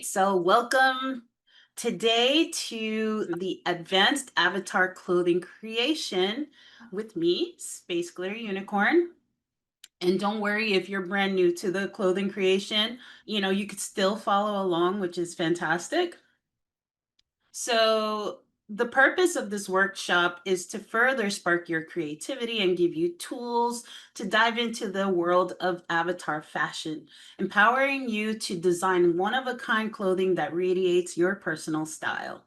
So, welcome today to the Advanced Avatar Clothing Creation with me, SpaceGlitterUnicorn. And don't worry if you're brand new to the clothing creation, you could still follow along, which is fantastic. So, the purpose of this workshop is to further spark your creativity and give you tools to dive into the world of avatar fashion, empowering you to design one of a kind clothing that radiates your personal style.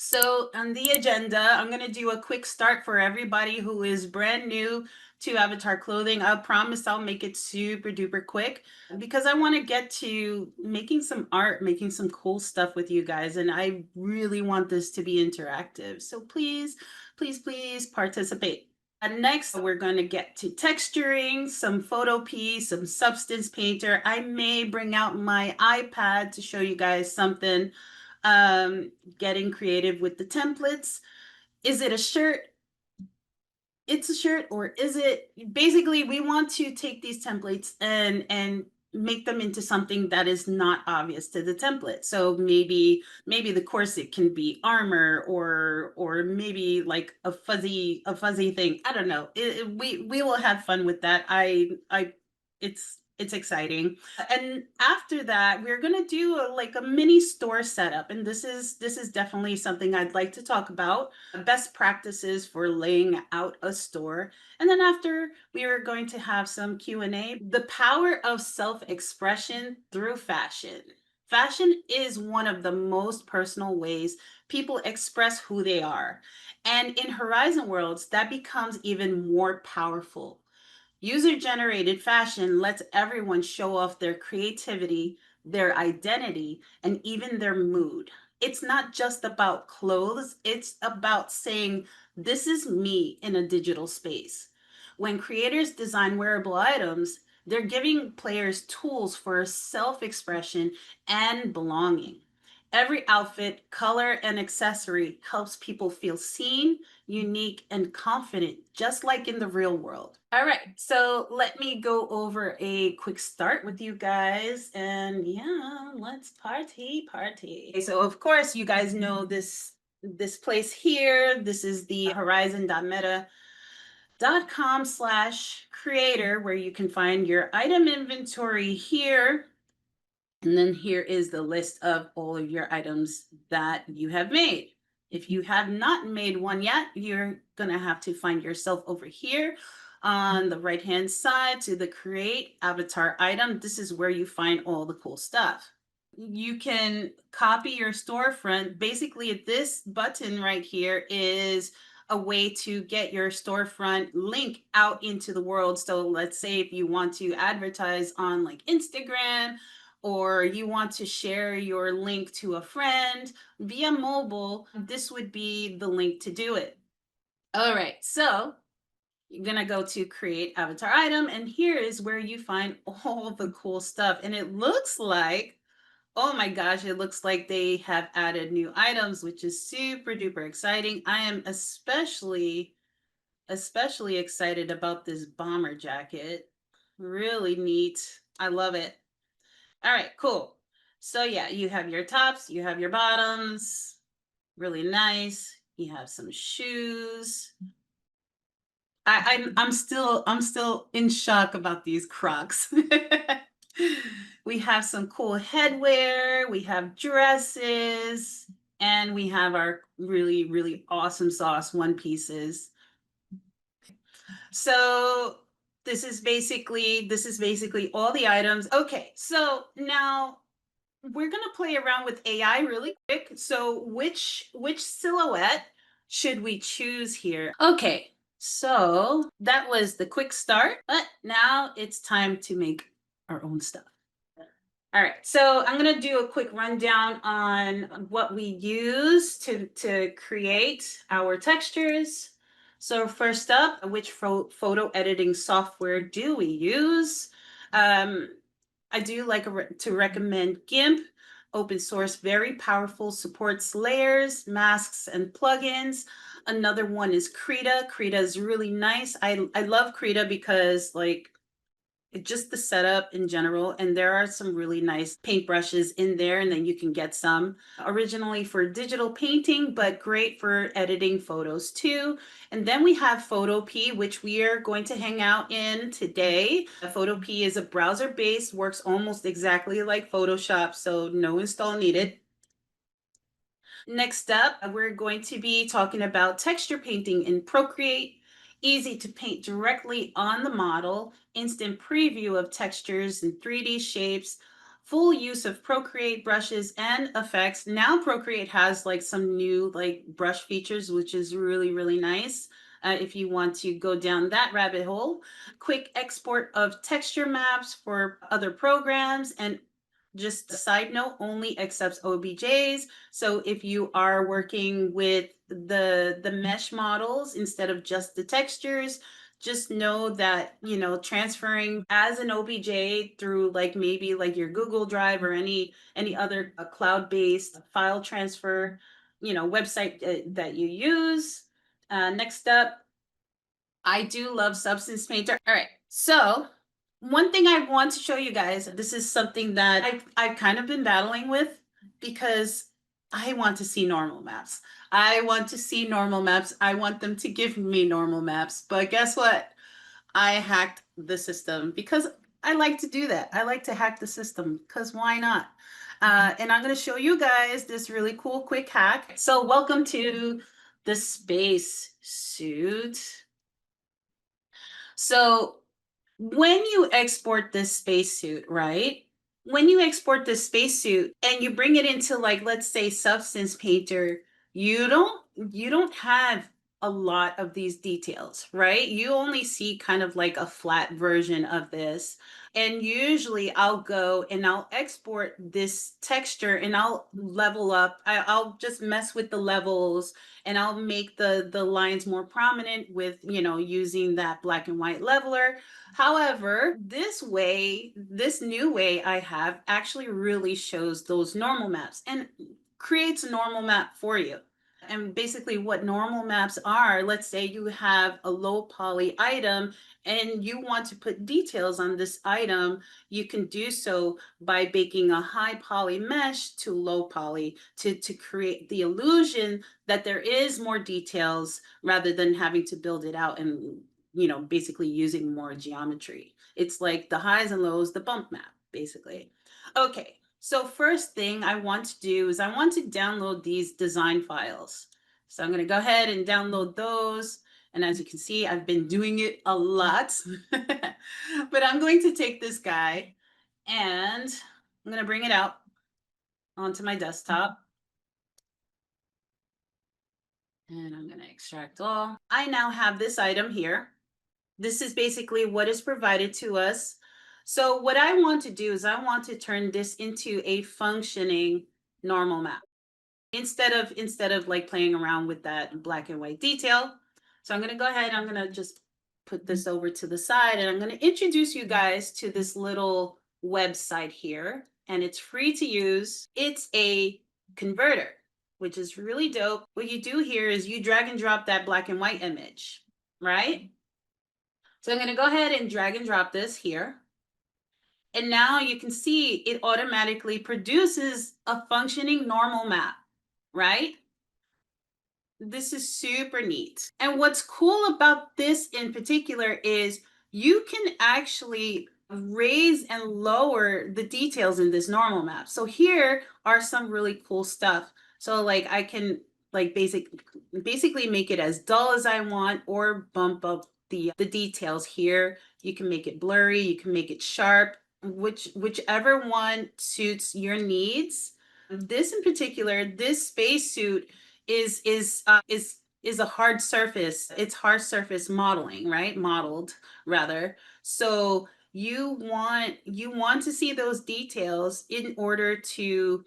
So, on the agenda, I'm going to do a quick start for everybody who is brand new to avatar clothing. I promise I'll make it super duper quick because I want to get to making some art, making some cool stuff with you guys. And I really want this to be interactive. So, please, please, please participate. And next, we're going to get to texturing, some Photopea, some substance painter. I may bring out my iPad to show you guys something, getting creative with the templates. Is it a shirt? It's a shirt, or is it basically we want to take these templates and make them into something that is not obvious to the template. So maybe the corset can be armor, or maybe like a fuzzy thing. I don't know. We will have fun with that. It's exciting. And after that, we're going to do like a mini store setup, and this is definitely something I'd like to talk about, best practices for laying out a store. And then after, we are going to have some Q&A, the power of self-expression through fashion. Fashion is one of the most personal ways people express who they are, and in Horizon Worlds that becomes even more powerful. User-generated fashion lets everyone show off their creativity, their identity, and even their mood. It's not just about clothes, it's about saying, "This is me in a digital space." When creators design wearable items, they're giving players tools for self-expression and belonging. Every outfit, color, and accessory helps people feel seen, unique, and confident, just like in the real world. All right, so let me go over a quick start with you guys, and yeah, let's party. Okay, so of course, you guys know this place here. This is the horizon.meta.com/creator, where you can find your item inventory here. And then here is the list of all of your items that you have made. If you have not made one yet, you're going to have to find yourself over here on the right hand side to the create avatar item. This is where you find all the cool stuff. You can copy your storefront. Basically, this button right here is a way to get your storefront link out into the world. So let's say if you want to advertise on like Instagram, or you want to share your link to a friend via mobile, this would be the link to do it. All right, so you're gonna go to create avatar item, and here is where you find all the cool stuff. And it looks like, oh my gosh, it looks like they have added new items, which is super duper exciting. I am especially excited about this bomber jacket. Really neat. I love it. All right, cool. So yeah, you have your tops, you have your bottoms, really nice. You have some shoes. I'm still in shock about these Crocs. We have some cool headwear, we have dresses, and we have our really, really awesome sauce one pieces. So this is basically all the items. Okay, so now we're gonna play around with AI really quick. So which silhouette should we choose here? Okay, so that was the quick start, but now it's time to make our own stuff. All right, so I'm gonna do a quick rundown on what we use to create our textures. So first up, which photo editing software do we use? Um, I do like to recommend GIMP, open source, very powerful, supports layers, masks, and plugins. Another one is Krita. Krita is really nice. I love Krita because like just the setup in general. And there are some really nice paintbrushes in there, and then you can get some originally for digital painting, but great for editing photos too. And then we have Photopea, which we are going to hang out in today. Photopea is a browser based, works almost exactly like Photoshop, so no install needed. Next up, we're going to be talking about texture painting in Procreate. Easy to paint directly on the model, instant preview of textures and 3D shapes, full use of Procreate brushes and effects. Now Procreate has like some new like brush features, which is really, really nice. If you want to go down that rabbit hole, quick export of texture maps for other programs, and just a side note, only accepts OBJs. So if you are working with the mesh models instead of just the textures, just know that, transferring as an OBJ through like maybe like your Google Drive or any other cloud-based file transfer, website that you use. Next up, I do love Substance Painter. All right, so one thing I want to show you guys, this is something that I've kind of been battling with because I want to see normal maps. I want to see normal maps. I want them to give me normal maps. But guess what? I hacked the system because I like to do that. I like to hack the system because why not? And I'm going to show you guys this really cool quick hack. So welcome to the Spacesuit. So when you export this spacesuit, right? When you export this spacesuit and you bring it into like, let's say Substance Painter, you don't have a lot of these details, right? You only see kind of like a flat version of this. And usually I'll go and I'll export this texture and I'll level up. I'll just mess with the levels and I'll make the lines more prominent with, using that black and white leveler. However, this new way I have actually really shows those normal maps and creates a normal map for you. And basically what normal maps are, let's say you have a low poly item and you want to put details on this item, you can do so by baking a high poly mesh to low poly to create the illusion that there is more details rather than having to build it out and basically using more geometry. It's like the highs and lows, the bump map, basically. Okay, so first thing I want to do is I want to download these design files. So I'm going to go ahead and download those. And as you can see, I've been doing it a lot. But I'm going to take this guy and I'm going to bring it out onto my desktop. And I'm going to extract all. I now have this item here. This is basically what is provided to us. So what I want to do is I want to turn this into a functioning normal map instead of like playing around with that black and white detail. So I'm going to go ahead, I'm going to just put this over to the side and I'm going to introduce you guys to this little website here, and it's free to use. It's a converter, which is really dope. What you do here is you drag and drop that black and white image, right? So I'm going to go ahead and drag and drop this here. And now you can see it automatically produces a functioning normal map, right? This is super neat. And what's cool about this in particular is you can actually raise and lower the details in this normal map. So here are some really cool stuff. So like I can like basically make it as dull as I want or bump up the details here. You can make it blurry, you can make it sharp, whichever one suits your needs. This in particular, this spacesuit is a hard surface. It's hard surface modeling, right? Modeled rather. So you want to see those details in order to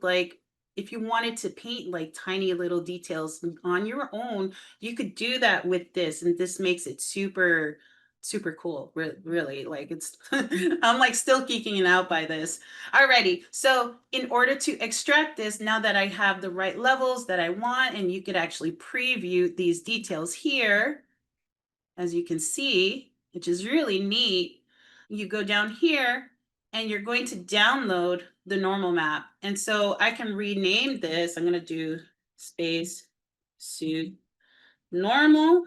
like if you wanted to paint like tiny little details on your own, you could do that with this, and this makes it super super cool. Really, like it's I'm like still geeking out by this. Alrighty, so in order to extract this, now that I have the right levels that I want, and you could actually preview these details here, as you can see, which is really neat. You go down here and you're going to download the normal map. And so I can rename this. I'm going to do Spacesuit normal.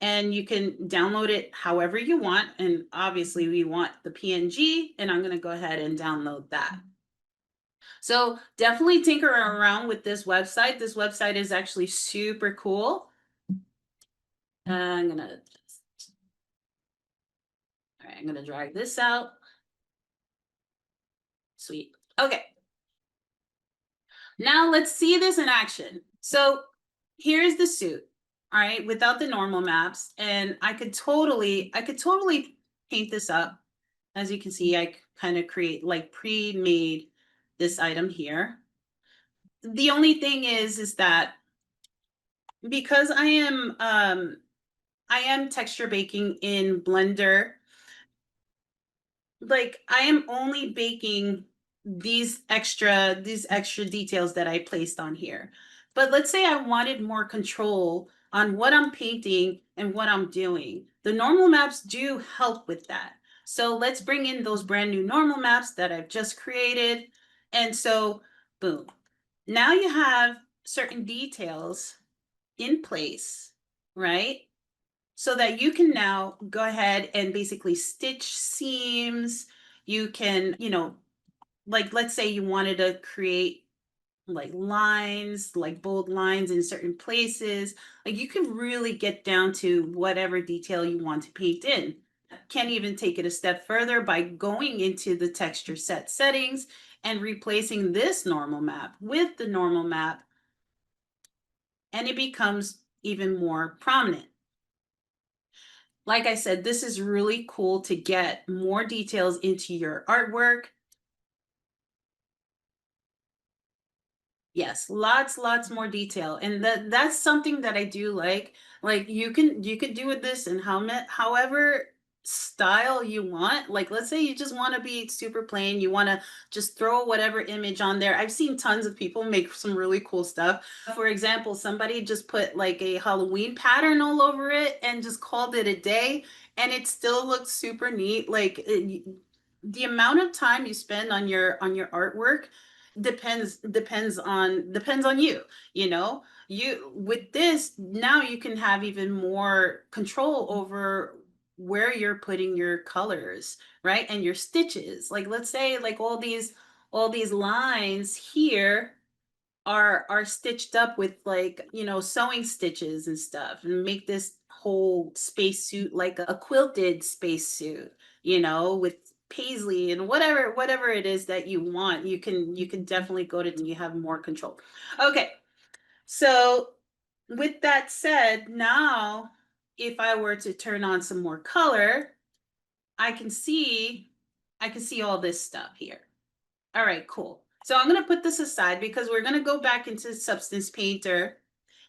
And you can download it however you want. And obviously we want the PNG, and I'm going to go ahead and download that. So definitely tinker around with this website. This website is actually super cool. I'm gonna drag this out. Sweet. Okay. Now let's see this in action. So here's the suit, all right, without the normal maps. And I could totally paint this up. As you can see, I kind of create like pre-made this item here. The only thing is that because I am texture baking in Blender, like I am only baking these extra details that I placed on here. But let's say I wanted more control on what I'm painting and what I'm doing. The normal maps do help with that. So let's bring in those brand new normal maps that I've just created. And so, boom. Now you have certain details in place, right? So that you can now go ahead and basically stitch seams. You can, like, let's say you wanted to create like lines, like bold lines in certain places. Like you can really get down to whatever detail you want to paint in. Can even take it a step further by going into the texture set settings and replacing this normal map with the normal map, and it becomes even more prominent. Like I said, this is really cool to get more details into your artwork. Yes, lots more detail. And that's something that I do like. Like you could do with this and however style you want. Like let's say you just want to be super plain, you want to just throw whatever image on there. I've seen tons of people make some really cool stuff. For example, somebody just put like a Halloween pattern all over it and just called it a day, and it still looks super neat. Like the amount of time you spend on your artwork depends on you. You with this now you can have even more control over where you're putting your colors, right? And your stitches. Like let's say like all these lines here are stitched up with like sewing stitches and stuff, and make this whole spacesuit like a quilted spacesuit, with paisley and whatever it is that you want. You can definitely go to, and you have more control. Okay, so with that said, now if I were to turn on some more color, I can see all this stuff here. All right, cool. So I'm going to put this aside because we're going to go back into Substance Painter.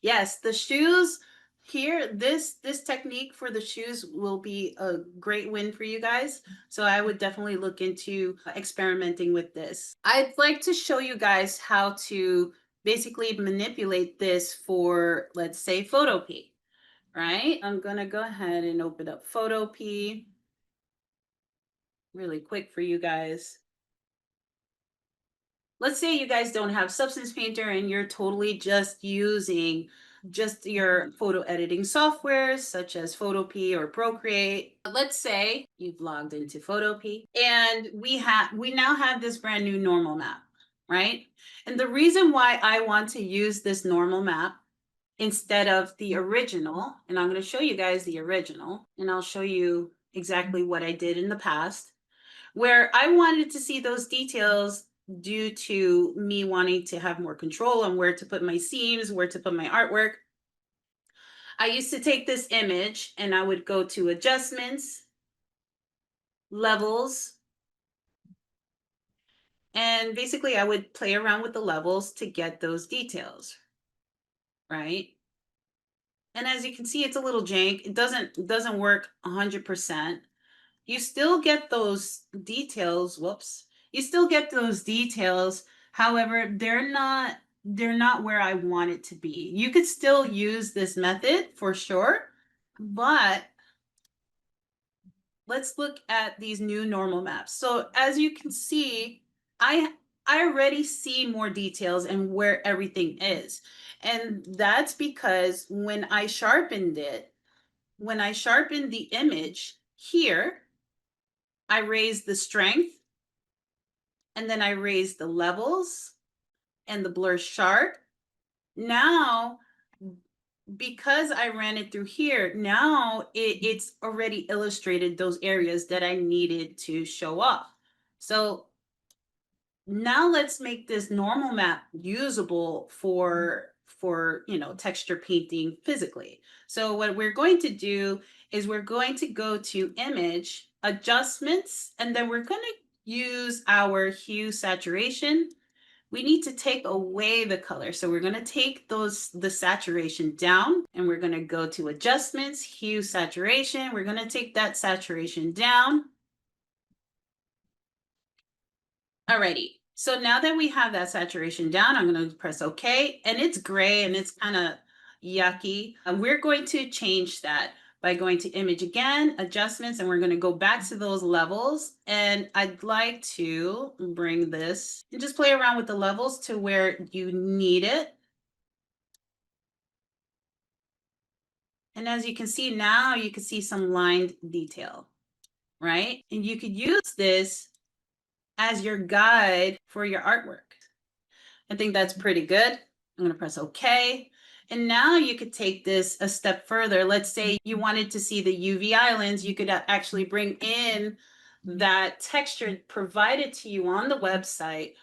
Yes, the shoes here, this technique for the shoes will be a great win for you guys. So I would definitely look into experimenting with this. I'd like to show you guys how to basically manipulate this for, let's say, Photopea, right? I'm going to go ahead and open up Photopea really quick for you guys. Let's say you guys don't have Substance Painter and you're totally just using your photo editing softwares such as Photopea or Procreate. Let's say you've logged into Photopea and we now have this brand new normal map, right? And the reason why I want to use this normal map instead of the original, and I'm going to show you guys the original, and I'll show you exactly what I did in the past, where I wanted to see those details due to me wanting to have more control on where to put my seams, where to put my artwork. I used to take this image and I would go to adjustments, levels, and basically I would play around with the levels to get those details, right? And as you can see, it's a little jank. It doesn't work 100%. You still get those details. Whoops. You still get those details. However, they're not where I want it to be. You could still use this method for sure, but let's look at these new normal maps. So as you can see, I I already see more details and where everything is. And that's because when I sharpened the image here, I raised the strength and then I raised the levels and the blur sharp. Now, because I ran it through here, now it's already illustrated those areas that I needed to show off. So now let's make this normal map usable for texture painting physically. So what we're going to do is we're going to go to image adjustments, and then we're going to use our hue saturation. We need to take away the color. So we're going to take the saturation down, and we're going to go to adjustments, hue saturation. We're going to take that saturation down. Alrighty. So now that we have that saturation down, I'm going to press OK, and it's gray and it's kind of yucky. And we're going to change that by going to image again, adjustments, and we're going to go back to those levels. And I'd like to bring this and just play around with the levels to where you need it. And as you can see now, you can see some lined detail, right? And you could use this as your guide for your artwork. I think that's pretty good. I'm going to press OK. And now you could take this a step further. Let's say you wanted to see the UV islands. You could actually bring in that texture provided to you on the website.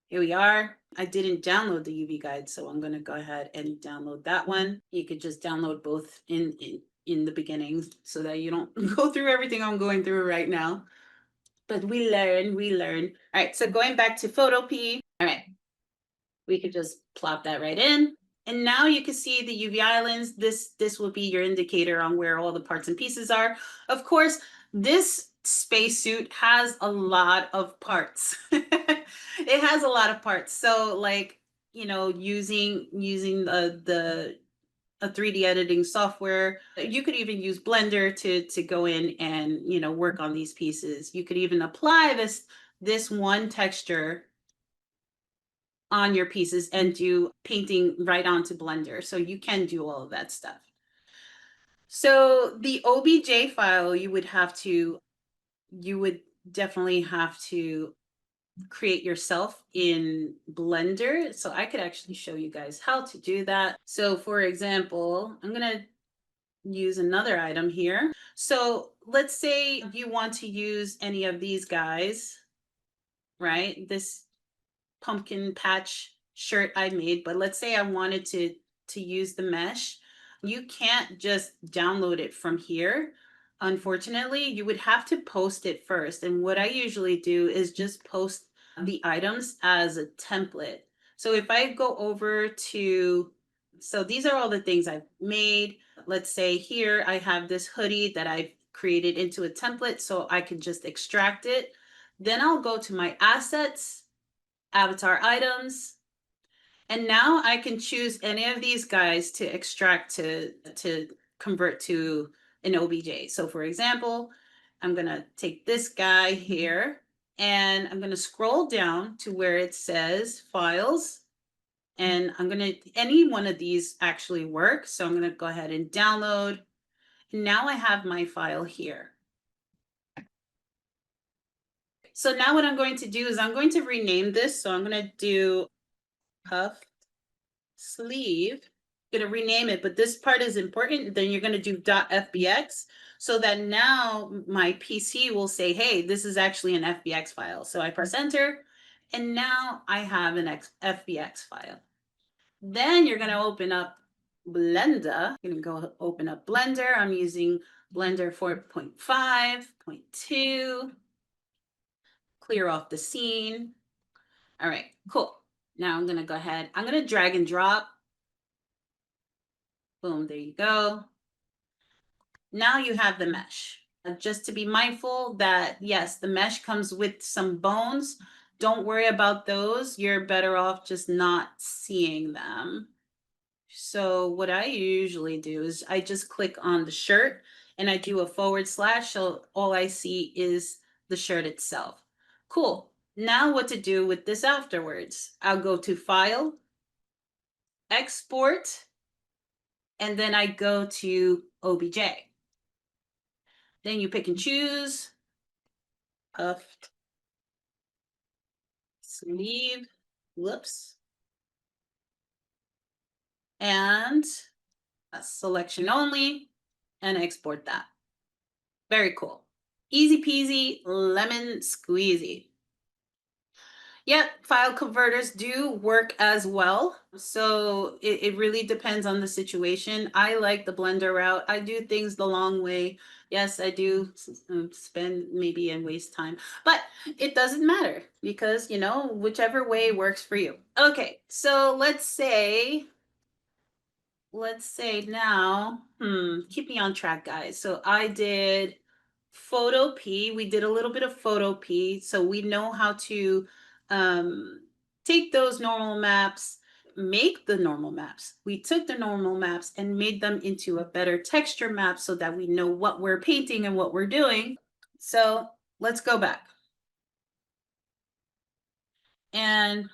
Here we are. I didn't download the UV guide, so I'm going to go ahead and download that one. You could just download both in the beginning so that you don't go through everything I'm going through right now. But we learn. All right, so going back to Photopea. All right, we could just plop that right in. And now you can see the UV islands. This will be your indicator on where all the parts and pieces are. Of course, this spacesuit has a lot of parts. It has a lot of parts. So like, using a 3D editing software. You could even use Blender to go in and, work on these pieces. You could even apply this one texture on your pieces and do painting right onto Blender. So you can do all of that stuff. So the OBJ file, you would definitely have to create yourself in Blender. So I could actually show you guys how to do that. So for example, I'm going to use another item here. So let's say you want to use any of these guys, right? This pumpkin patch shirt I made, but let's say I wanted to use the mesh. You can't just download it from here. Unfortunately, you would have to post it first. And what I usually do is just post the items as a template. So if I go over to, so these are all the things I've made. Let's say here I have this hoodie that I've created into a template, so I can just extract it. Then I'll go to my assets, avatar items, and now I can choose any of these guys to extract to convert to an OBJ. So for example, I'm going to take this guy here and I'm going to scroll down to where it says files. And I'm going to, any one of these actually work. So I'm going to go ahead and download. And now I have my file here. So now what I'm going to do is I'm going to rename this. So I'm going to do puff sleeve. I'm going to rename it, but this part is important. Then you're going to do .fbx so that now my PC will say, hey, this is actually an FBX file. So I press enter, and now I have an FBX file. Then you're going to open up Blender. You're going to go open up Blender. I'm using Blender 4.5.2. Clear off the scene. All right, cool. Now I'm going to go ahead. I'm going to drag and drop. Boom, there you go. Now you have the mesh. Just to be mindful that, yes, the mesh comes with some bones. Don't worry about those. You're better off just not seeing them. So what I usually do is I just click on the shirt and I do a /, so all I see is the shirt itself. Cool. Now what to do with this afterwards? I'll go to File, Export, and then I go to OBJ. Then you pick and choose, puffed sleeve, whoops, and a selection only, and export that. Very cool. Easy peasy, lemon squeezy. Yep, file converters do work as well. So it really depends on the situation. I like the Blender route. I do things the long way. Yes, I do spend maybe and waste time, but it doesn't matter because, you know, whichever way works for you. Okay, so let's say now, keep me on track, guys. So I did Photopea. We did a little bit of Photopea, so we know how to um, take those normal maps, make the normal maps. We took the normal maps and made them into a better texture map so that we know what we're painting and what we're doing. So let's go back. And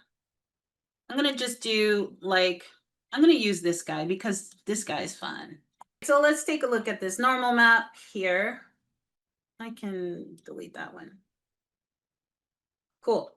I'm gonna just do like, I'm gonna use this guy because this guy is fun. So let's take a look at this normal map here. I can delete that one. Cool.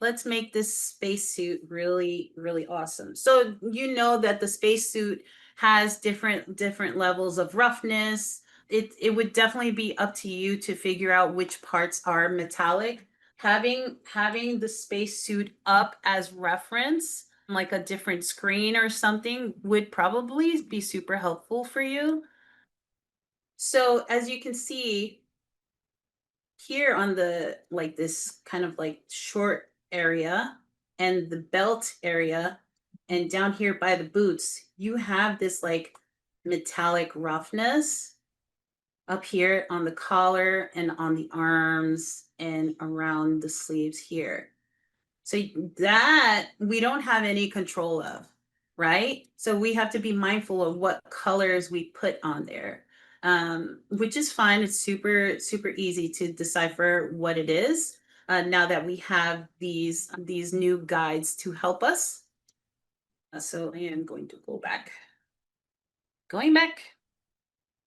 Let's make this spacesuit really, really awesome. So you know that the spacesuit has different levels of roughness. It would definitely be up to you to figure out which parts are metallic. Having the spacesuit up as reference, like a different screen or something, would probably be super helpful for you. So as you can see here on the like this kind of like short area and the belt area and down here by the boots, you have this like metallic roughness up here on the collar and on the arms and around the sleeves here. So that we don't have any control of, right? So we have to be mindful of what colors we put on there, which is fine. It's super, super easy to decipher what it is now that we have these new guides to help us. So I am going to go back. Going back.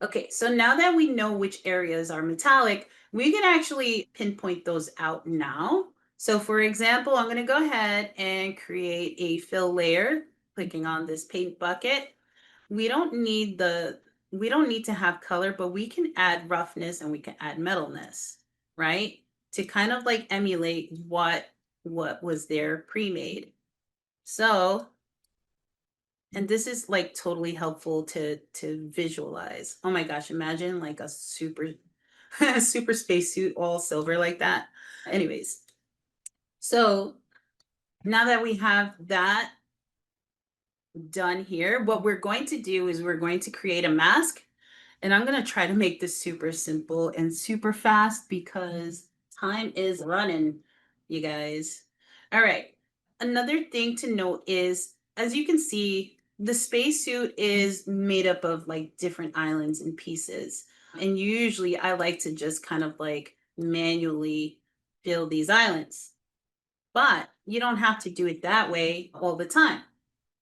Okay, so now that we know which areas are metallic, we can actually pinpoint those out now. So for example, I'm going to go ahead and create a fill layer, clicking on this paint bucket. We don't need to have color, but we can add roughness and we can add metalness, right? To kind of like emulate what was there pre-made. So, and this is like totally helpful to visualize. Oh my gosh, imagine like a super super spacesuit all silver like that. Anyways, so now that we have that done here, what we're going to do is we're going to create a mask. And I'm going to try to make this super simple and super fast because time is running, you guys. All right. Another thing to note is, as you can see, the spacesuit is made up of like different islands and pieces. And usually I like to just kind of like manually fill these islands. But you don't have to do it that way all the time.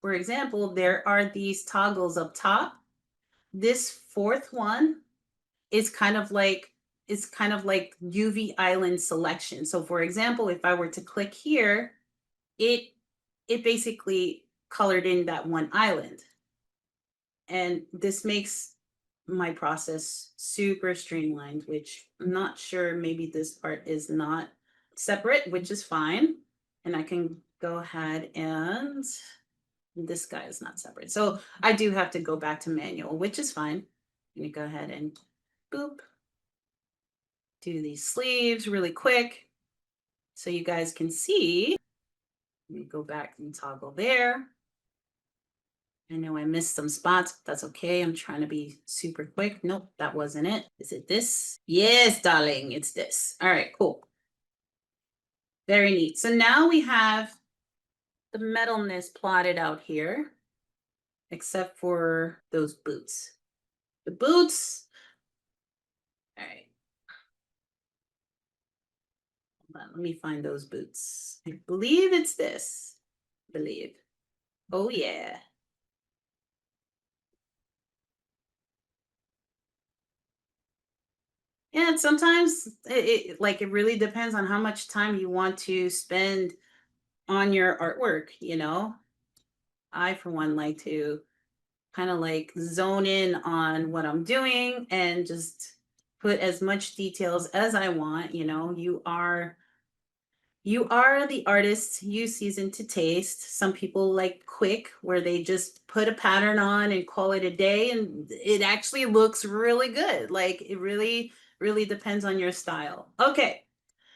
For example, there are these toggles up top. This fourth one is kind of like UV island selection. So for example, if I were to click here, it basically colored in that one island. And this makes my process super streamlined, which I'm not sure, maybe this part is not separate, which is fine. And I can go ahead and this guy is not separate. So I do have to go back to manual, which is fine. Let me go ahead and boop. Do these sleeves really quick so you guys can see. Let me go back and toggle there. I know I missed some spots, but that's okay. I'm trying to be super quick. Nope, that wasn't it. Is it this? Yes, darling, it's this. All right, cool. Very neat. So now we have the metalness plotted out here, except for those boots. The boots, Hold on, let me find those boots. I believe it's this. Believe. Oh yeah. Yeah, and sometimes it really depends on how much time you want to spend on your artwork, you know. I for one like to kind of like zone in on what I'm doing and just put as much details as I want, you know. You are the artist, you season to taste. Some people like quick, where they just put a pattern on and call it a day, and it actually looks really good. Like it really, really depends on your style. Okay,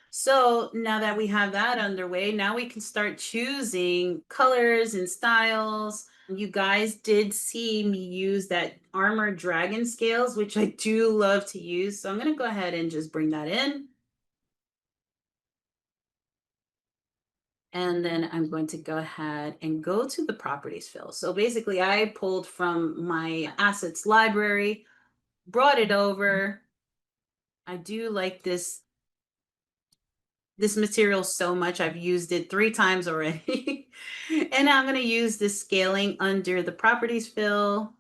so now that we have that underway, now we can start choosing colors and styles. You guys did see me use that armor dragon scales, which I do love to use. So I'm going to go ahead and just bring that in. And then I'm going to go ahead and go to the properties fill. So basically I pulled from my assets library, brought it over. I do like this material so much. I've used it 3 times already. And I'm going to use this scaling under the properties fill.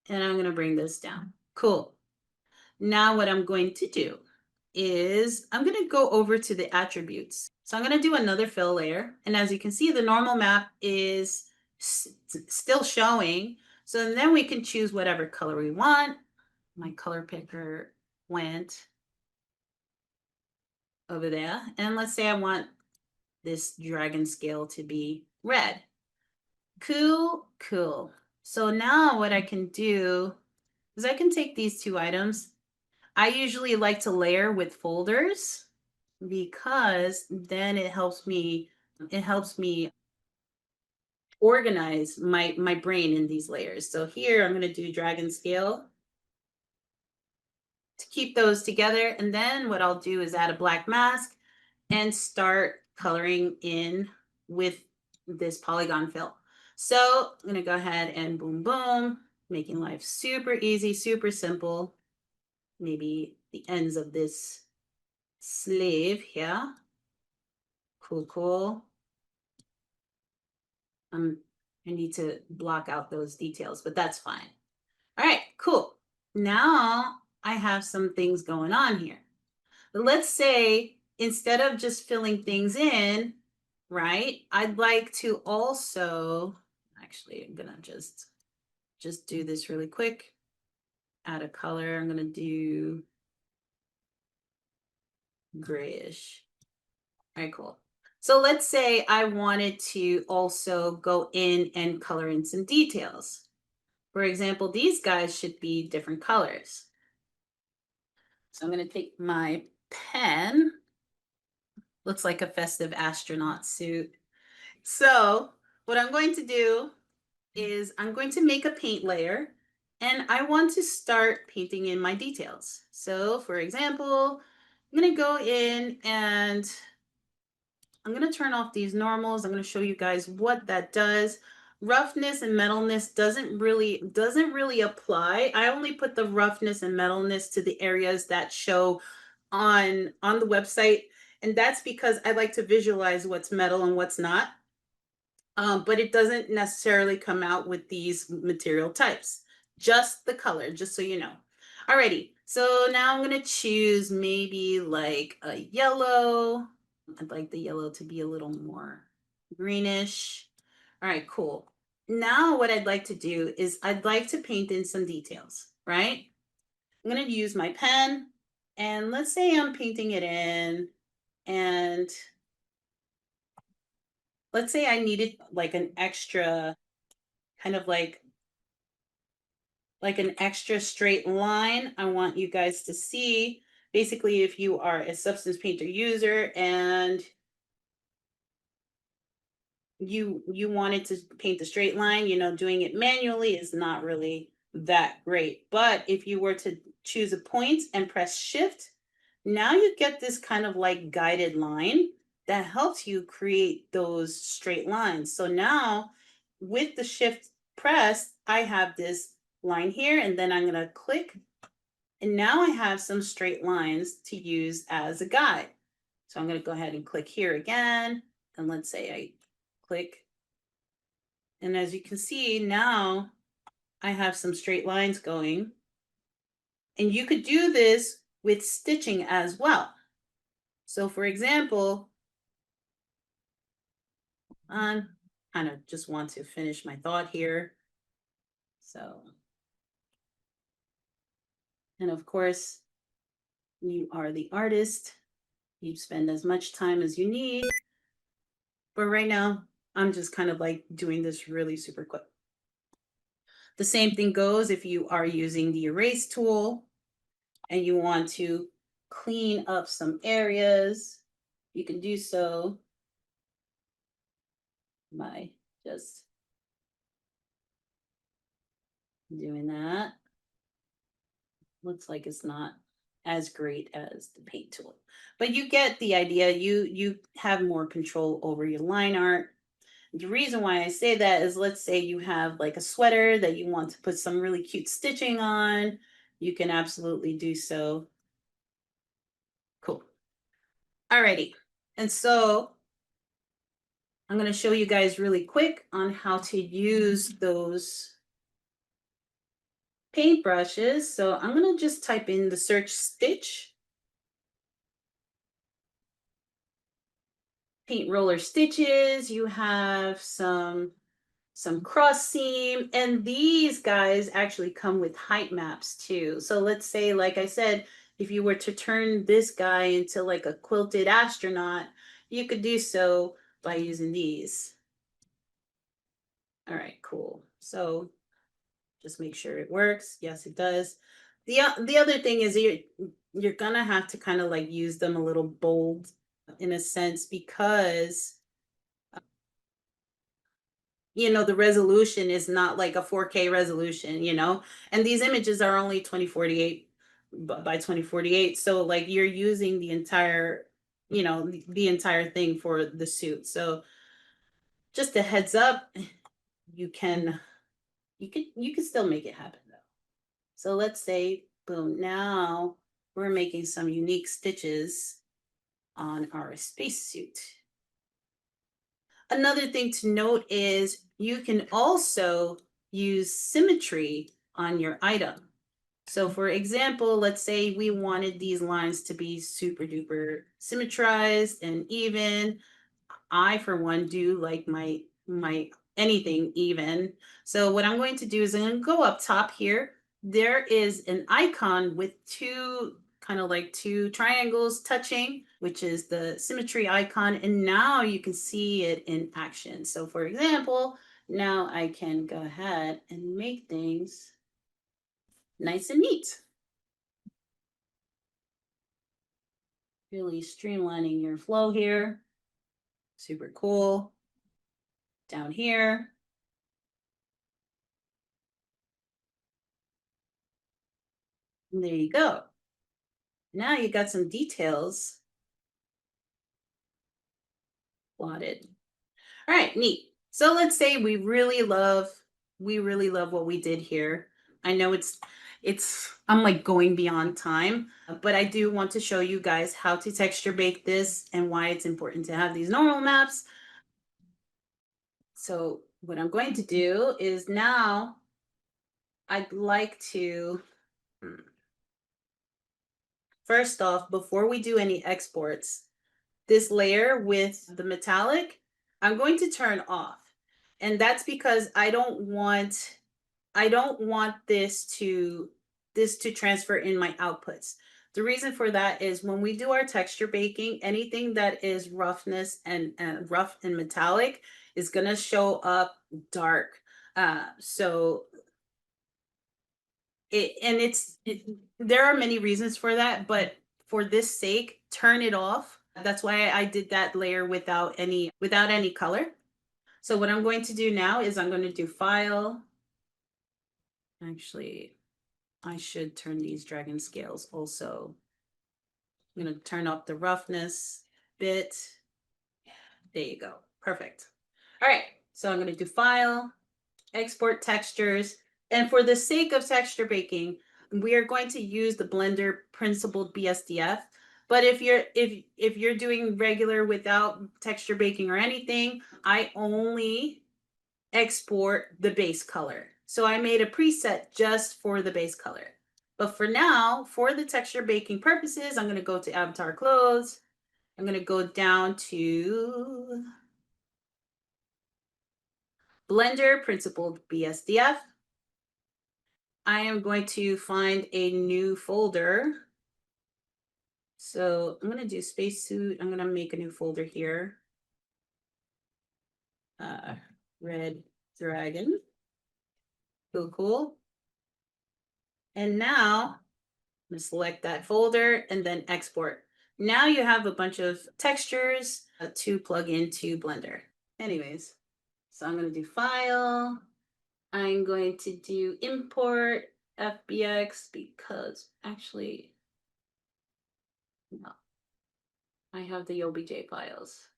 And I'm going to bring this down. Cool. Now what I'm going to do is I'm going to go over to the attributes. So I'm going to do another fill layer. And as you can see, the normal map is still showing. So then we can choose whatever color we want. My color picker went over there. And let's say I want this dragon scale to be red. Cool, cool. So now what I can do is I can take these 2 items. I usually like to layer with folders because then it helps me organize my brain in these layers. So here I'm going to do dragon scale to keep those together. And then what I'll do is add a black mask and start coloring in with this polygon fill. So I'm going to go ahead and boom, boom, making life super easy, super simple. Maybe the ends of this sleeve here. Cool, cool. I need to block out those details, but that's fine. All right, cool. Now I have some things going on here. But let's say instead of just filling things in, right, I'd like to also, actually, I'm gonna just do this really quick. Add a color. I'm gonna do grayish. All right, cool. So let's say I wanted to also go in and color in some details. For example, these guys should be different colors. So I'm going to take my pen. Looks like a festive astronaut suit. So what I'm going to do is I'm going to make a paint layer, and I want to start painting in my details. So for example, I'm going to go in and I'm going to turn off these normals. I'm going to show you guys what that does. Roughness and metalness doesn't really apply. I only put the roughness and metalness to the areas that show on the website, and that's because I like to visualize what's metal and what's not. But it doesn't necessarily come out with these material types, just the color, just so you know. Alrighty, so now I'm gonna choose maybe like a yellow. I'd like the yellow to be a little more greenish. All right, cool. Now what I'd like to do is I'd like to paint in some details, right? I'm going to use my pen, and let's say I'm painting it in, and let's say I needed like an extra kind of like an extra straight line. I want you guys to see basically if you are a Substance Painter user and you wanted to paint the straight line, you know, doing it manually is not really that great. But if you were to choose a point and press shift, now you get this kind of like guided line that helps you create those straight lines. So now with the shift pressed, I have this line here, and then I'm going to click, and now I have some straight lines to use as a guide. So I'm going to go ahead and click here again. And let's say I click. And as you can see, now I have some straight lines going. And you could do this with stitching as well. So for example, I kind of just want to finish my thought here. So, and of course, you are the artist. You spend as much time as you need. But right now, I'm just kind of like doing this really super quick. The same thing goes if you are using the erase tool and you want to clean up some areas, you can do so by just doing that. Looks like it's not as great as the paint tool, but you get the idea. You have more control over your line art. The reason why I say that is, let's say you have like a sweater that you want to put some really cute stitching on, you can absolutely do so. Cool. Alrighty, and so I'm going to show you guys really quick on how to use those paintbrushes. So I'm going to just type in the search stitch, paint roller stitches. You have some cross seam, and these guys actually come with height maps too. So let's say, like I said, if you were to turn this guy into like a quilted astronaut, you could do so by using these. All right, cool. So just make sure it works. Yes, it does. The other thing is you're gonna have to kind of like use them a little bold in a sense, because you know the resolution is not like a 4K resolution, you know, and these images are only 2048 by 2048. So like you're using the entire, you know, the entire thing for the suit. So just a heads up, you can you can still make it happen though. So let's say, boom, now we're making some unique stitches on our spacesuit. Another thing to note is you can also use symmetry on your item. So for example, let's say we wanted these lines to be super duper symmetrized and even. I, for one, do like my anything even. So what I'm going to do is I'm going to go up top here. There is an icon with two kind of like two triangles touching, which is the symmetry icon. And now you can see it in action. So for example, now I can go ahead and make things nice and neat. Really streamlining your flow here. Super cool. Down here. And there you go. Now you got some details plotted. All right, neat. So let's say we really love what we did here. I know I'm like going beyond time, but I do want to show you guys how to texture bake this and why it's important to have these normal maps. So what I'm going to do is now I'd like to, first off, before we do any exports, this layer with the metallic, I'm going to turn off. And that's because I don't want this to transfer in my outputs. The reason for that is when we do our texture baking, anything that is roughness and rough and metallic is going to show up dark. So there are many reasons for that, but for this sake, turn it off. That's why I did that layer without any color. So what I'm going to do now is I'm going to do file. Actually, I should turn these dragon scales also. I'm going to turn up the roughness bit. There you go. Perfect. All right. So I'm going to do file, export textures. And for the sake of texture baking, we are going to use the Blender principled BSDF. But if you're doing regular without texture baking or anything, I only export the base color. So I made a preset just for the base color. But for now, for the texture baking purposes, I'm going to go to Avatar Clothes. I'm going to go down to Blender, Principled BSDF. I am going to find a new folder. So I'm going to do Spacesuit. I'm going to make a new folder here. Red Dragon. Cool, cool. And now I'm going to select that folder and then export. Now you have a bunch of textures to plug into Blender. Anyways, so I'm going to do File. I'm going to do Import FBX because actually, no, I have the OBJ files.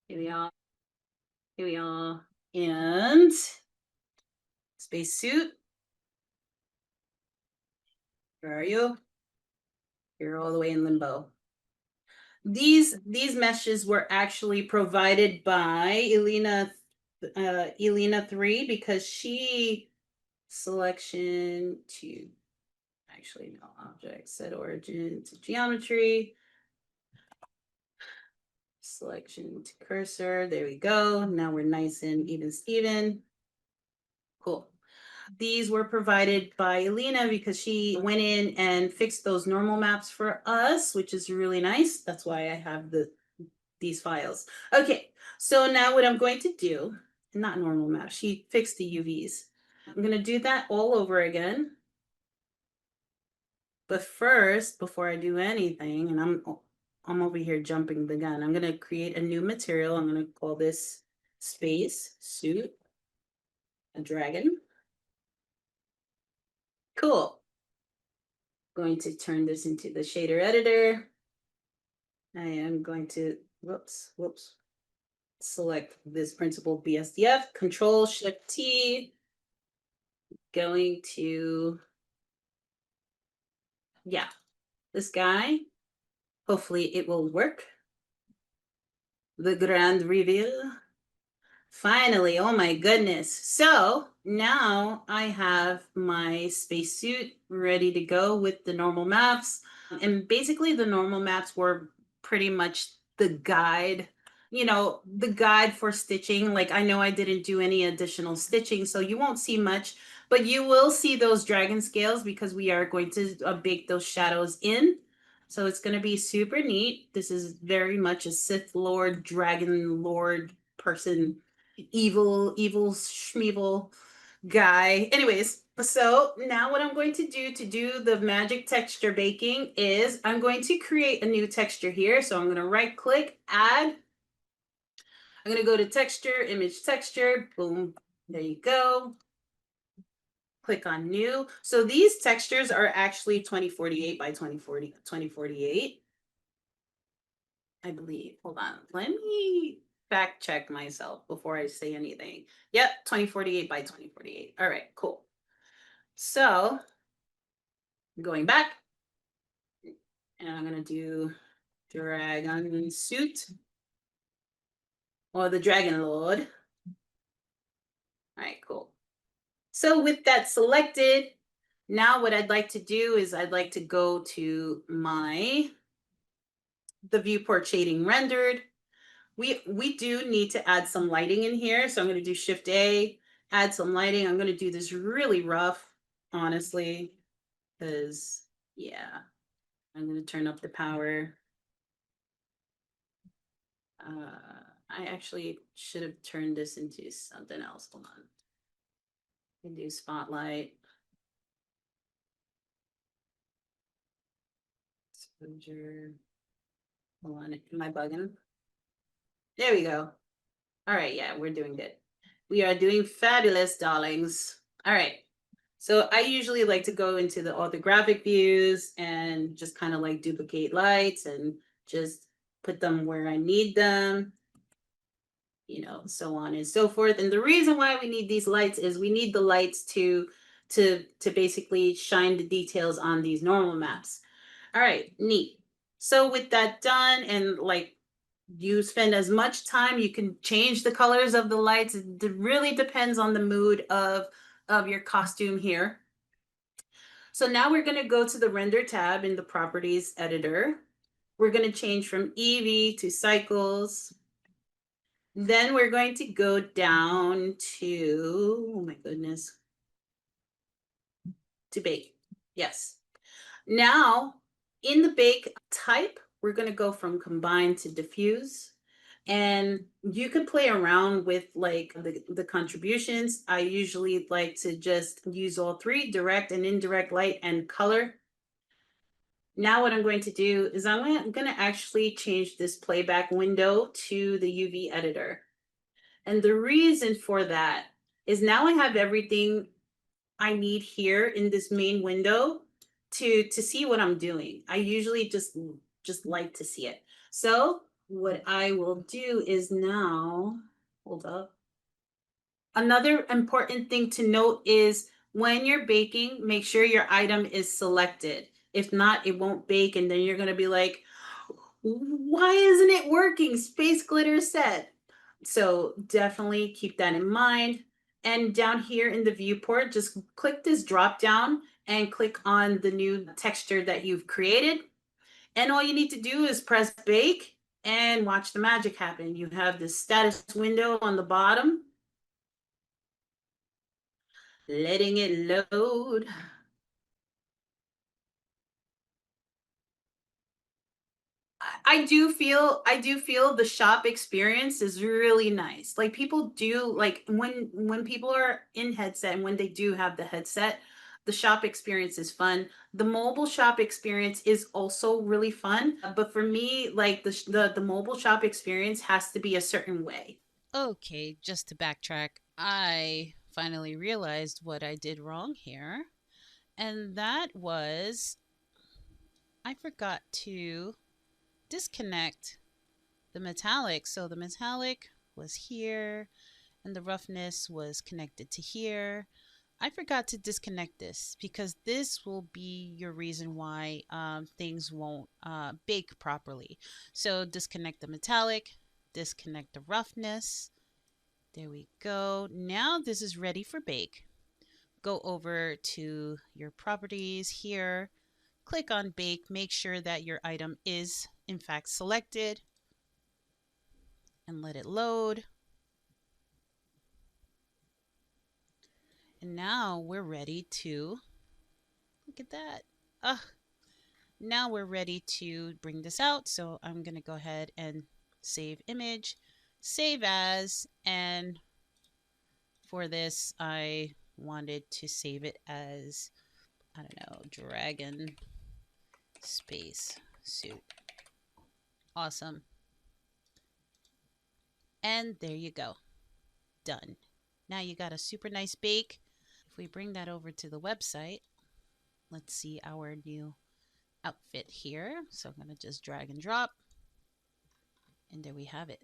Here we are. Here we are. And Spacesuit. Where are you? You're all the way in limbo. These meshes were actually provided by Elena 3 because she selection to actually no object set origin to geometry. Selection to cursor. There we go. Now we're nice and even Steven. Cool. These were provided by Elena because she went in and fixed those normal maps for us, which is really nice. That's why I have these files. Okay, so now what I'm going to do, not normal maps, she fixed the UVs. I'm going to do that all over again. But first, before I do anything, and I'm over here jumping the gun, I'm going to create a new material. I'm going to call this Spacesuit, a dragon. Cool. Going to turn this into the shader editor. I am going to, whoops, select this principled BSDF, Control Shift T, going to, yeah, this guy. Hopefully it will work. The grand reveal. Finally, oh my goodness. So now I have my spacesuit ready to go with the normal maps. And basically the normal maps were pretty much the guide, the guide for stitching. Like I know I didn't do any additional stitching, so you won't see much, but you will see those dragon scales because we are going to bake those shadows in. So it's going to be super neat. This is very much a Sith Lord, Dragon Lord person, evil schmeevil guy. Anyways, so now what I'm going to do the magic texture baking is I'm going to create a new texture here. So I'm going to right click, add. I'm going to go to texture, image texture, boom, there you go. Click on new. So these textures are actually 2048 by 2048. I believe. Hold on. Let me fact check myself before I say anything. Yep, 2048 by 2048. All right, cool. So going back, and I'm going to do Dragon Suit or the Dragon Lord. All right, cool. So with that selected, now what I'd like to do is I'd like to go to the viewport shading rendered. We do need to add some lighting in here. So I'm going to do Shift A, add some lighting. I'm going to do this really rough, honestly, because yeah, I'm going to turn up the power. I actually should have turned this into something else. Hold on. I can do spotlight. Exposure. Hold on, am I bugging? There we go. All right, yeah, we're doing good. We are doing fabulous, darlings. All right. So I usually like to go into all the graphic views and just kind of like duplicate lights and just put them where I need them, so on and so forth. And the reason why we need these lights is we need the lights to to basically shine the details on these normal maps. All right, neat. So with that done, and like you spend as much time, you can change the colors of the lights. It really depends on the mood of your costume here. So now we're going to go to the render tab in the properties editor. We're going to change from EV to cycles. Then we're going to go down to, oh my goodness, to bake. Yes. Now in the bake type, we're going to go from combine to diffuse. And you can play around with like the contributions. I usually like to just use all three: direct and indirect light and color. Now what I'm going to do is I'm going to actually change this playback window to the UV editor. And the reason for that is now I have everything I need here in this main window to see what I'm doing. I usually just like to see it. So what I will do is now, hold up. Another important thing to note is when you're baking, make sure your item is selected. If not, it won't bake, and then you're gonna be like, why isn't it working? Space Glitter said. So definitely keep that in mind. And down here in the viewport, just click this drop down and click on the new texture that you've created. And all you need to do is press bake and watch the magic happen. You have this status window on the bottom, letting it load. I do feel the shop experience is really nice. Like people do like when people are in headset and when they do have the headset, the shop experience is fun. The mobile shop experience is also really fun, but for me, like the mobile shop experience has to be a certain way. Okay, just to backtrack, I finally realized what I did wrong here. And that was I forgot to disconnect the metallic. So the metallic was here and the roughness was connected to here. I forgot to disconnect this because this will be your reason why things won't bake properly. So disconnect the metallic, disconnect the roughness. There we go. Now this is ready for bake. Go over to your properties here, click on bake, make sure that your item is in fact selected and let it load. And now we're ready to, look at that. Now we're ready to bring this out. So I'm going to go ahead and save image, save as, and for this, I wanted to save it as, I don't know, Dragon Space Suit. Awesome. And there you go. Done. Now you got a super nice bake. If we bring that over to the website, let's see our new outfit here. So I'm going to just drag and drop. And there we have it.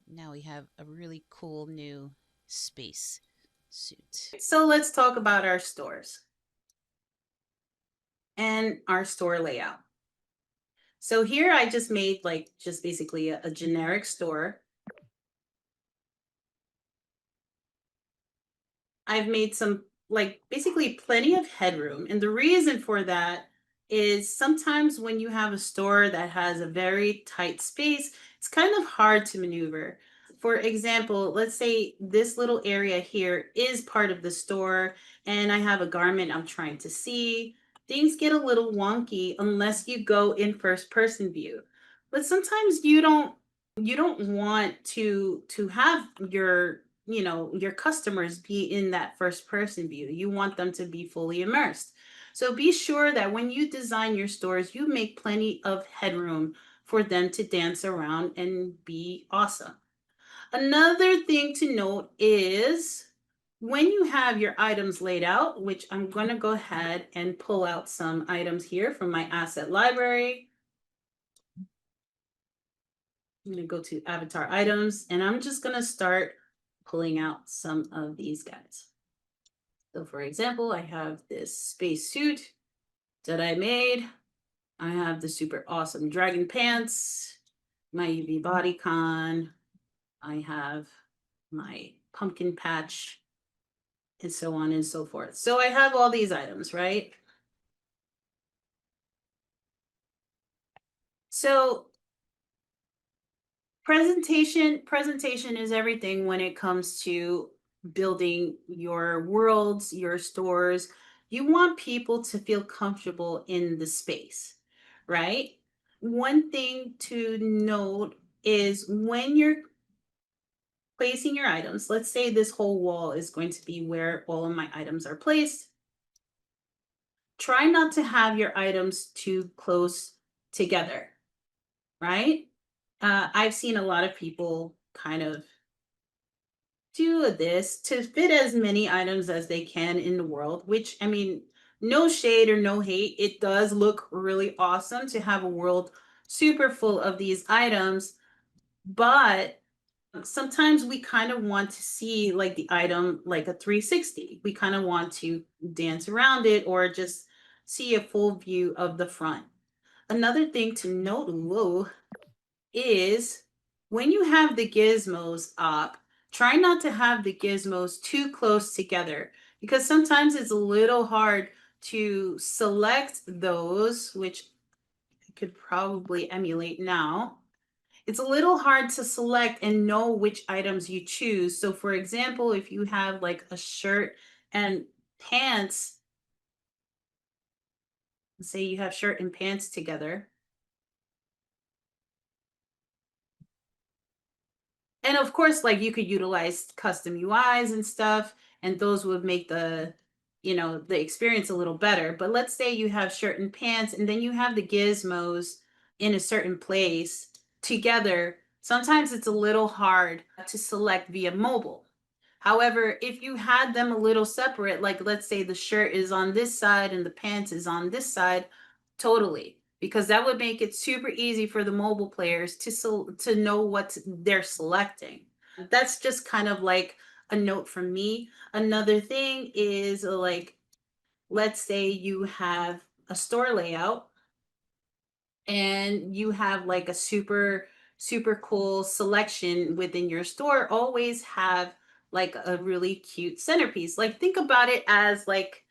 Now we have a really cool new space suit. So let's talk about our stores and our store layout. So here I just made like just basically a generic store. I've made some like basically plenty of headroom. And the reason for that is sometimes when you have a store that has a very tight space, it's kind of hard to maneuver. For example, let's say this little area here is part of the store and I have a garment I'm trying to see. Things get a little wonky unless you go in first person view. But sometimes you don't want to have your customers be in that first person view. You want them to be fully immersed. So be sure that when you design your stores, you make plenty of headroom for them to dance around and be awesome. Another thing to note is when you have your items laid out, which I'm going to go ahead and pull out some items here from my asset library. I'm going to go to avatar items and I'm just going to start pulling out some of these guys. So for example, I have this spacesuit that I made. I have the super awesome dragon pants, my UV bodycon. I have my pumpkin patch, and so on and so forth. So I have all these items, right? So presentation is everything when it comes to building your worlds, your stores. You want people to feel comfortable in the space, right? One thing to note is when you're placing your items, let's say this whole wall is going to be where all of my items are placed. Try not to have your items too close together, right? I've seen a lot of people kind of do this to fit as many items as they can in the world, which I mean, no shade or no hate. It does look really awesome to have a world super full of these items, but sometimes we kind of want to see like the item like a 360. We kind of want to dance around it or just see a full view of the front. Another thing to note, whoa, is when you have the gizmos up, try not to have the gizmos too close together because sometimes it's a little hard to select those, which I could probably emulate now. It's a little hard to select and know which items you choose. So for example, if you have like a shirt and pants, say you have shirt and pants together, and of course, like you could utilize custom UIs and stuff, and those would make the experience a little better. But let's say you have shirt and pants, and then you have the gizmos in a certain place together. Sometimes it's a little hard to select via mobile. However, if you had them a little separate, like let's say the shirt is on this side and the pants is on this side, totally, because that would make it super easy for the mobile players to know what they're selecting. That's just kind of like a note from me. Another thing is like, let's say you have a store layout and you have like a super cool selection within your store. Always have like a really cute centerpiece. Like think about it as like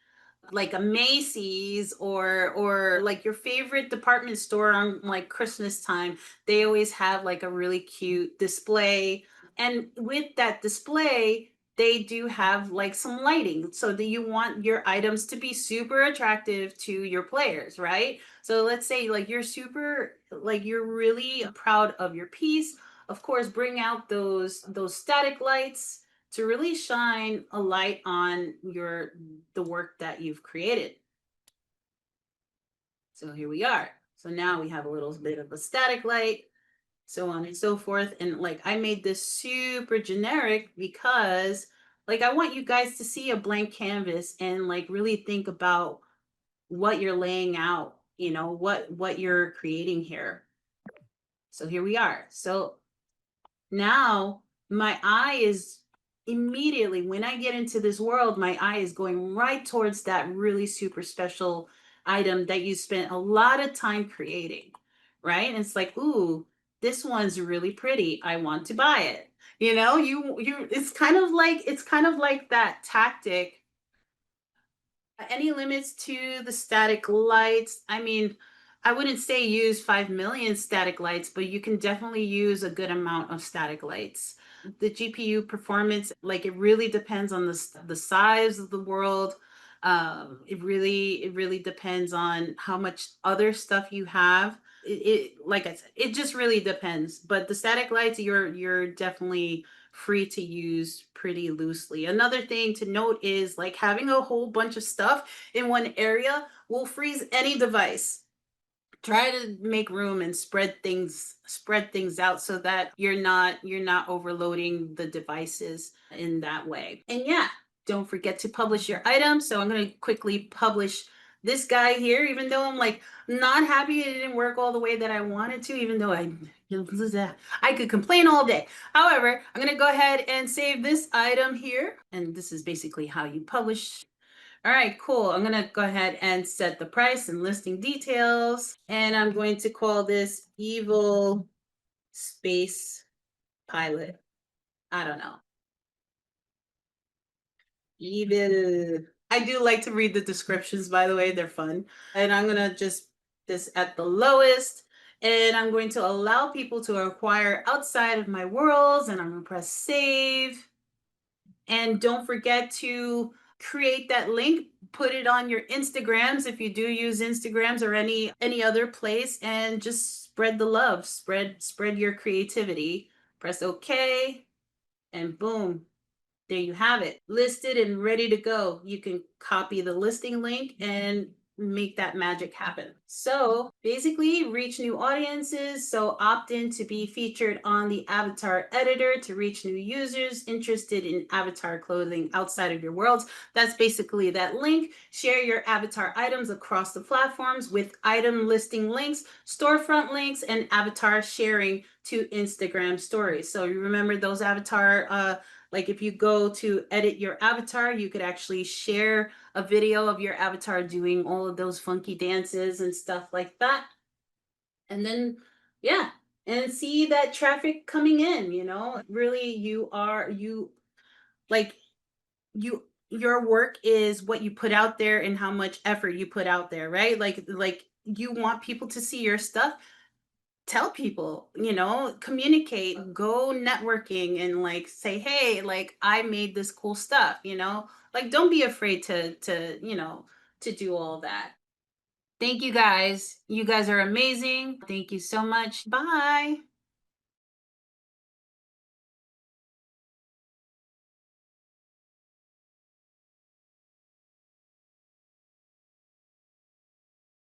a Macy's or like your favorite department store on like Christmas time. They always have like a really cute display. And with that display, they do have like some lighting so that you want your items to be super attractive to your players, right? So let's say like you're really proud of your piece. Of course, bring out those static lights to really shine a light on the work that you've created. So here we are. So now we have a little bit of a static light, so on and so forth. And like I made this super generic because like I want you guys to see a blank canvas and like really think about what you're laying out, what you're creating here. So here we are. So now my eye is immediately, when I get into this world, my eye is going right towards that really super special item that you spent a lot of time creating, right? And it's like, ooh, this one's really pretty. I want to buy it. It's kind of like that tactic. Any limits to the static lights? I mean, I wouldn't say use 5 million static lights, but you can definitely use a good amount of static lights. The GPU performance, like it really depends on the size of the world. It really depends on how much other stuff you have. It like I said, it just really depends. But the static lights, you're definitely free to use pretty loosely. Another thing to note is like having a whole bunch of stuff in one area will freeze any device. Try to make room and spread things out so that you're not overloading the devices in that way. And yeah, don't forget to publish your item. So I'm going to quickly publish this guy here, even though I'm like not happy it didn't work all the way that I wanted to, even though I could complain all day. However, I'm going to go ahead and save this item here. And this is basically how you publish All right, cool. I'm going to go ahead and set the price and listing details. And I'm going to call this Evil Space Pilot. I don't know. Evil. I do like to read the descriptions, by the way, they're fun. And I'm going to just this at the lowest. And I'm going to allow people to acquire outside of my worlds. And I'm going to press save. And don't forget to create that link, put it on your Instagrams if you do use Instagrams or any other place, and just spread the love, spread your creativity. Press OK, and boom, there you have it, listed and ready to go. You can copy the listing link and make that magic happen. So basically, reach new audiences. So opt in to be featured on the avatar editor to reach new users interested in avatar clothing outside of your worlds. That's basically that link. Share your avatar items across the platforms with item listing links, storefront links, and avatar sharing to Instagram stories. So you remember those avatar like if you go to edit your avatar, you could actually share a video of your avatar doing all of those funky dances and stuff like that. And then, yeah, and see that traffic coming in, really you like your work is what you put out there and how much effort you put out there, right? Like you want people to see your stuff, tell people, communicate, go networking and like say, hey, like I made this cool stuff, like don't be afraid to do all that. Thank you guys. You guys are amazing. Thank you so much. Bye.